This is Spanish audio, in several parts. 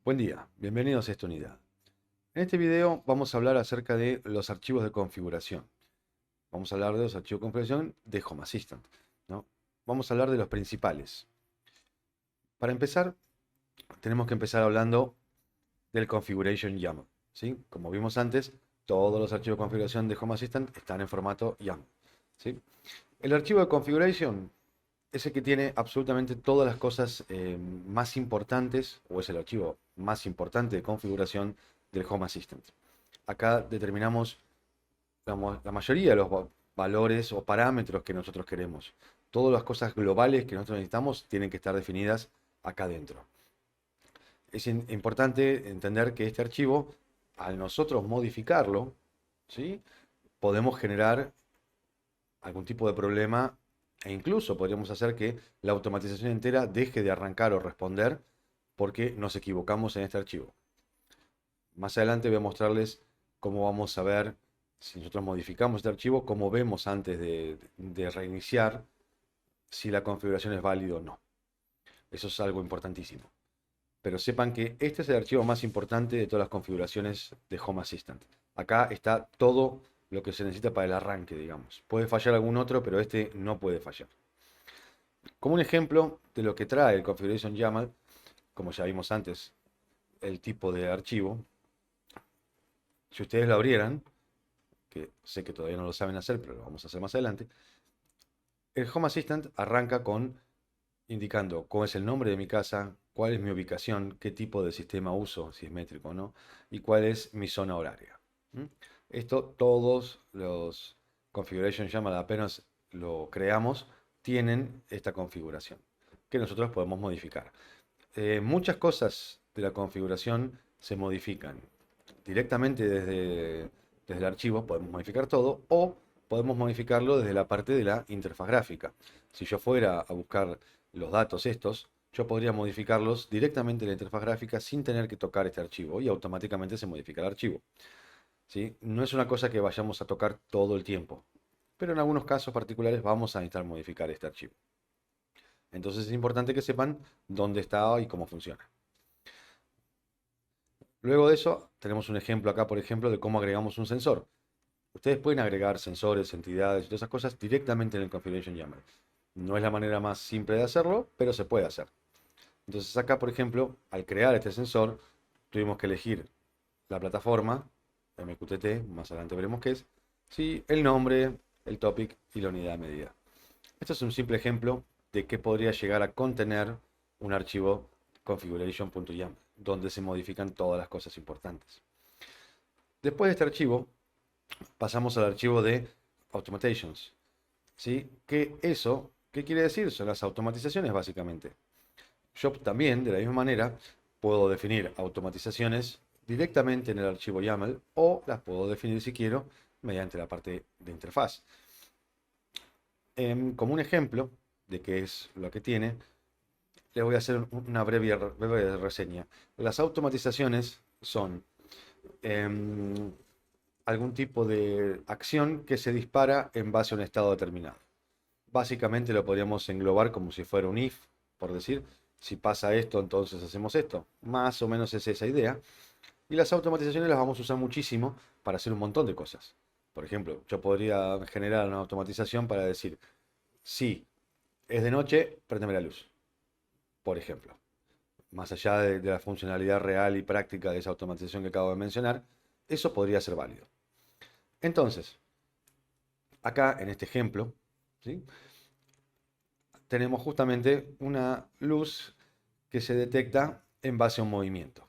Buen día, bienvenidos a esta unidad. En este video vamos a hablar acerca de los archivos de configuración. Vamos a hablar de los archivos de configuración de Home Assistant, ¿no? Vamos a hablar de los principales. Para empezar, tenemos que empezar hablando del Configuration YAML, ¿sí? Como vimos antes, todos los archivos de configuración de Home Assistant están en formato YAML, ¿sí? El archivo de configuration es el que tiene absolutamente todas las cosas más importantes, o es el archivo más importante de configuración del Home Assistant. Acá determinamos la mayoría de los valores o parámetros que nosotros queremos. Todas las cosas globales que nosotros necesitamos tienen que estar definidas acá dentro. Es importante entender que este archivo, al nosotros modificarlo, ¿sí? Podemos generar algún tipo de problema e incluso podríamos hacer que la automatización entera deje de arrancar o responder porque nos equivocamos en este archivo. Más adelante voy a mostrarles cómo vamos a ver, si nosotros modificamos este archivo, cómo vemos antes de reiniciar si la configuración es válida o no. Eso es algo importantísimo. Pero sepan que este es el archivo más importante de todas las configuraciones de Home Assistant. Acá está todo lo que se necesita para el arranque, digamos. Puede fallar algún otro, pero este no puede fallar. Como un ejemplo de lo que trae el Configuration YAML, como ya vimos antes, el tipo de archivo, si ustedes lo abrieran, que sé que todavía no lo saben hacer, pero lo vamos a hacer más adelante, el Home Assistant arranca con indicando cuál es el nombre de mi casa, cuál es mi ubicación, qué tipo de sistema uso, si es métrico o no, y cuál es mi zona horaria. ¿Mm? Esto todos los Configuration YAML apenas lo creamos, tienen esta configuración que nosotros podemos modificar. Muchas cosas de la configuración se modifican directamente desde el archivo, podemos modificar todo, o podemos modificarlo desde la parte de la interfaz gráfica. Si yo fuera a buscar los datos estos, yo podría modificarlos directamente en la interfaz gráfica sin tener que tocar este archivo y automáticamente se modifica el archivo. ¿Sí? No es una cosa que vayamos a tocar todo el tiempo, pero en algunos casos particulares vamos a necesitar modificar este archivo. Entonces es importante que sepan dónde está y cómo funciona. Luego de eso, tenemos un ejemplo acá, por ejemplo, de cómo agregamos un sensor. Ustedes pueden agregar sensores, entidades y todas esas cosas directamente en el Configuration YAML. No es la manera más simple de hacerlo, pero se puede hacer. Entonces acá, por ejemplo, al crear este sensor, tuvimos que elegir la plataforma, MQTT, más adelante veremos qué es, sí, el nombre, el topic y la unidad de medida. Esto es un simple ejemplo de qué podría llegar a contener un archivo configuration.yaml, donde se modifican todas las cosas importantes. Después de este archivo, pasamos al archivo de automatations. ¿Sí? ¿Qué quiere decir? Son las automatizaciones básicamente. Yo también, de la misma manera, puedo definir automatizaciones directamente en el archivo YAML o las puedo definir si quiero mediante la parte de interfaz. Como un ejemplo de qué es lo que tiene, les voy a hacer una breve reseña. Las automatizaciones son em, algún tipo de acción que se dispara en base a un estado determinado. Básicamente lo podríamos englobar como si fuera un if, por decir, si pasa esto, entonces hacemos esto. Más o menos es esa idea. Y las automatizaciones las vamos a usar muchísimo para hacer un montón de cosas. Por ejemplo, yo podría generar una automatización para decir, si es de noche, préndeme la luz, por ejemplo. Más allá de la funcionalidad real y práctica de esa automatización que acabo de mencionar, eso podría ser válido. Entonces, acá en este ejemplo, ¿sí? Tenemos justamente una luz que se detecta en base a un movimiento.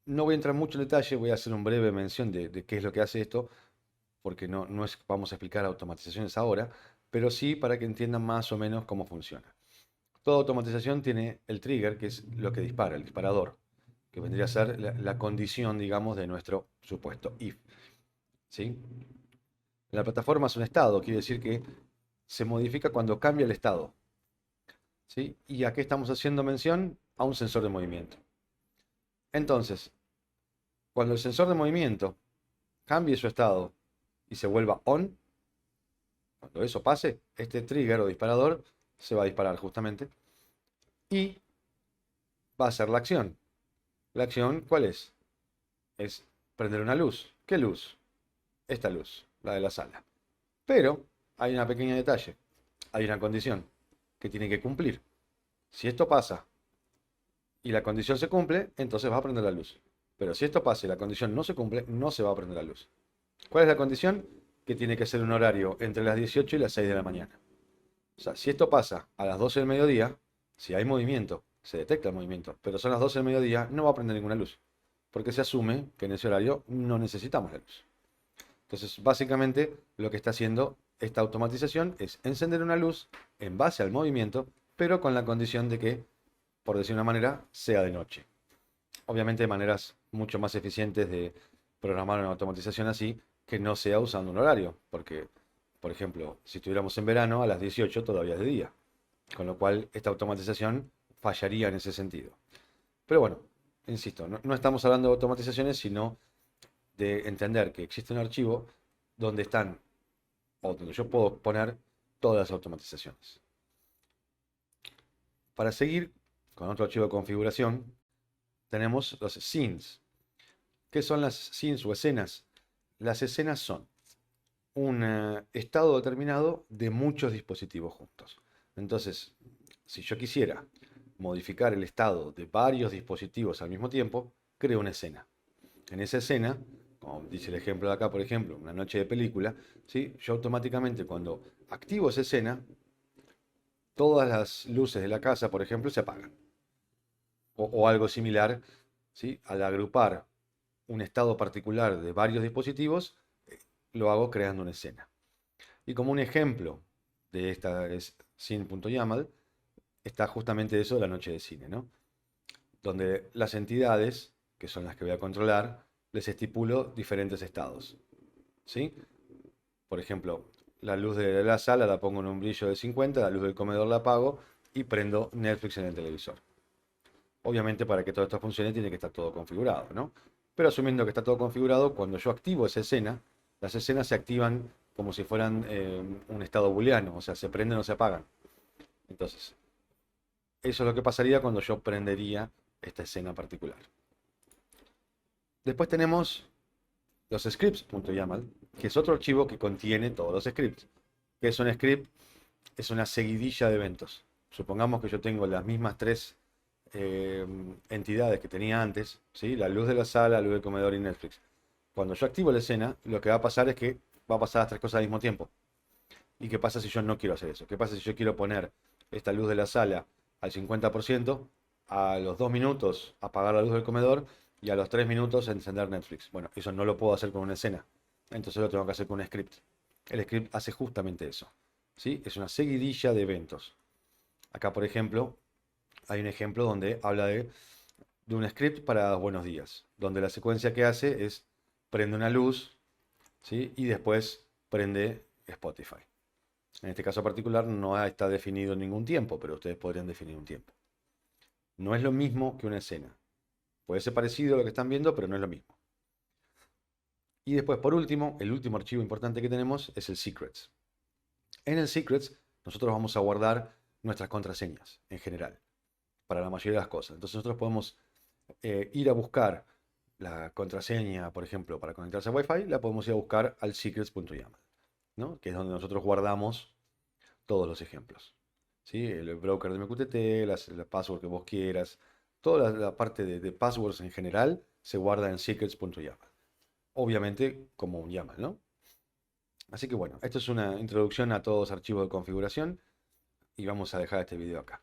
No voy a entrar mucho en detalle, voy a hacer una breve mención de qué es lo que hace esto, porque no vamos a explicar automatizaciones ahora, pero sí para que entiendan más o menos cómo funciona. Toda automatización tiene el trigger, que es lo que dispara, el disparador, que vendría a ser la condición, digamos, de nuestro supuesto if. ¿Sí? La plataforma es un estado, quiere decir que se modifica cuando cambia el estado. ¿Sí? Y aquí estamos haciendo mención a un sensor de movimiento. Entonces, cuando el sensor de movimiento cambie su estado y se vuelva on, cuando eso pase, este trigger o disparador se va a disparar justamente y va a hacer la acción. La acción, ¿cuál es? Es prender una luz. ¿Qué luz? Esta luz, la de la sala. Pero hay una pequeña detalle. Hay una condición que tiene que cumplir. Si esto pasa y la condición se cumple, entonces va a prender la luz. Pero si esto pasa y la condición no se cumple, no se va a prender la luz. ¿Cuál es la condición? Que tiene que ser un horario entre las 18 y las 6 de la mañana. O sea, si esto pasa a las 12 del mediodía, si hay movimiento, se detecta el movimiento, pero son las 12 del mediodía, no va a prender ninguna luz, porque se asume que en ese horario no necesitamos la luz. Entonces, básicamente, lo que está haciendo esta automatización es encender una luz en base al movimiento, pero con la condición de que, por decir una manera, sea de noche. Obviamente hay maneras mucho más eficientes de programar una automatización así que no sea usando un horario, porque, por ejemplo, si estuviéramos en verano, a las 18 todavía es de día, con lo cual esta automatización fallaría en ese sentido. Pero bueno, insisto, no estamos hablando de automatizaciones, sino de entender que existe un archivo donde están, o donde yo puedo poner todas las automatizaciones. Para seguir con otro archivo de configuración, tenemos los scenes. ¿Qué son las scenes o escenas? Las escenas son un estado determinado de muchos dispositivos juntos. Entonces, si yo quisiera modificar el estado de varios dispositivos al mismo tiempo, creo una escena. En esa escena, como dice el ejemplo de acá, por ejemplo, una noche de película, ¿sí? Yo automáticamente cuando activo esa escena, todas las luces de la casa, por ejemplo, se apagan. O algo similar, ¿sí? Al agrupar un estado particular de varios dispositivos, lo hago creando una escena. Y como un ejemplo de esta es scene.yaml, está justamente eso de la noche de cine, ¿no? Donde las entidades, que son las que voy a controlar, les estipulo diferentes estados, ¿sí? Por ejemplo, la luz de la sala la pongo en un brillo de 50, la luz del comedor la apago y prendo Netflix en el televisor. Obviamente para que todo esto funcione tiene que estar todo configurado, ¿no? Pero asumiendo que está todo configurado, cuando yo activo esa escena, las escenas se activan como si fueran un estado booleano, o sea, se prenden o se apagan. Entonces, eso es lo que pasaría cuando yo prendería esta escena particular. Después tenemos los scripts.yaml, que es otro archivo que contiene todos los scripts. ¿Qué es un script? Es una seguidilla de eventos. Supongamos que yo tengo las mismas tres entidades que tenía antes, ¿sí? La luz de la sala, la luz del comedor y Netflix. Cuando yo activo la escena, lo que va a pasar es que va a pasar las tres cosas al mismo tiempo. ¿Y qué pasa si yo no quiero hacer eso? ¿Qué pasa si yo quiero poner esta luz de la sala al 50%, a los 2 minutos apagar la luz del comedor y a los 3 minutos encender Netflix? Bueno, eso no lo puedo hacer con una escena. Entonces lo tengo que hacer con un script. El script hace justamente eso, ¿sí? Es una seguidilla de eventos. Acá, por ejemplo, hay un ejemplo donde habla de un script para buenos días, donde la secuencia que hace es prende una luz, ¿sí? Y después prende Spotify. En este caso particular no está definido ningún tiempo, pero ustedes podrían definir un tiempo. No es lo mismo que una escena. Puede ser parecido a lo que están viendo, pero no es lo mismo. Y después, por último, el último archivo importante que tenemos es el secrets. En el secrets nosotros vamos a guardar nuestras contraseñas en general, para la mayoría de las cosas. Entonces nosotros podemos ir a buscar la contraseña, por ejemplo, para conectarse a Wi-Fi, la podemos ir a buscar al secrets.yaml, ¿no? Que es donde nosotros guardamos todos los ejemplos, ¿sí? El broker de MQTT, la password que vos quieras, toda la parte de passwords en general se guarda en secrets.yaml. Obviamente como un YAML, ¿no? Así que bueno, esto es una introducción a todos los archivos de configuración y vamos a dejar este video acá.